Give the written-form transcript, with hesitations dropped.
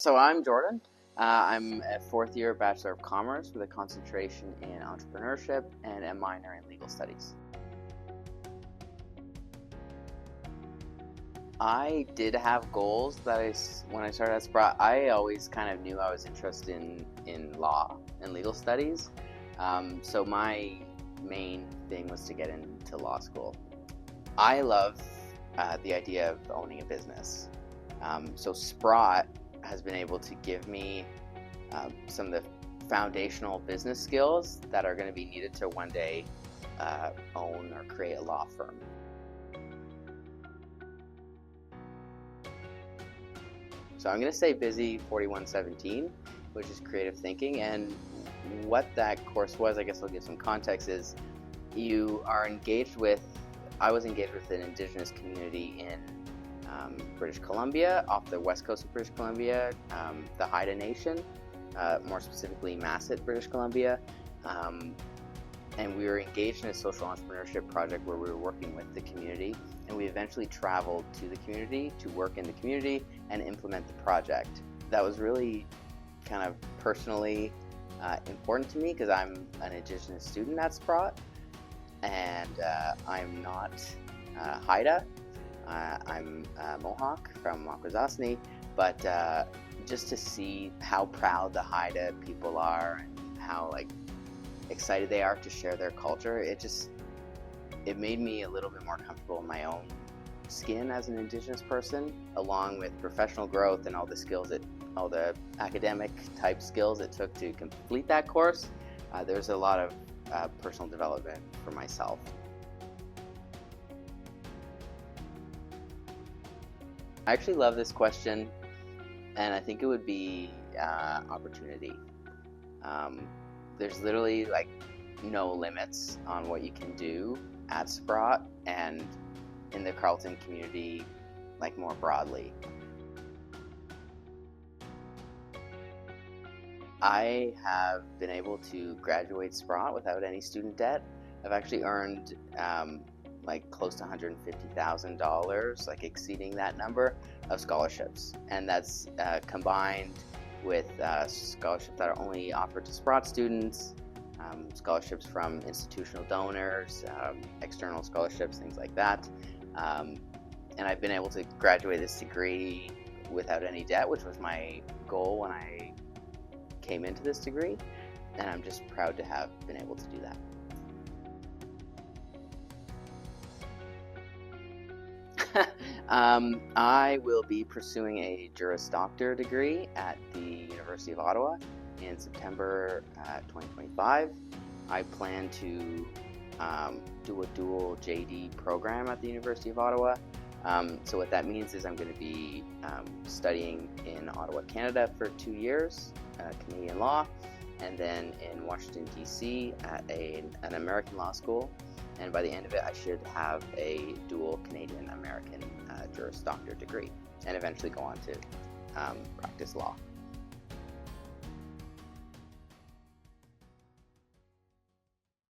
So I'm Jordan. I'm a fourth year Bachelor of Commerce with a concentration in Entrepreneurship and a minor in Legal Studies. I did have goals when I started at Sprott. I always kind of knew I was interested in law and legal studies. So my main thing was to get into law school. I love the idea of owning a business. So Sprott has been able to give me some of the foundational business skills that are going to be needed to one day own or create a law firm. So I'm going to say BUSI 4117, which is creative thinking, and what that course was, I guess I'll give some context, is I was engaged with an Indigenous community in British Columbia, off the west coast of British Columbia, the Haida Nation, more specifically Masset, British Columbia. And we were engaged in a social entrepreneurship project where we were working with the community, and we eventually traveled to the community to work in the community and implement the project. That was really kind of personally important to me because I'm an Indigenous student at Sprott, and I'm not Haida. I'm Mohawk from Akwesasne, but just to see how proud the Haida people are and how excited they are to share their culture, it made me a little bit more comfortable in my own skin as an Indigenous person, along with professional growth and all the academic type skills it took to complete that course. There's a lot of personal development for myself. I actually love this question, and I think it would be opportunity. There's literally no limits on what you can do at Sprott and in the Carleton community more broadly. I have been able to graduate Sprott without any student debt. I've actually earned close to $150,000, exceeding that number of scholarships, and that's combined with scholarships that are only offered to Sprott students, scholarships from institutional donors, external scholarships, things like that. And I've been able to graduate this degree without any debt, which was my goal when I came into this degree, and I'm just proud to have been able to do that. I will be pursuing a Juris Doctor degree at the University of Ottawa in September 2025. I plan to do a dual JD program at the University of Ottawa. So what that means is I'm going to be studying in Ottawa, Canada for 2 years, Canadian law, and then in Washington, D.C. at an American law school. And by the end of it, I should have a dual Canadian-American Juris Doctor degree and eventually go on to practice law.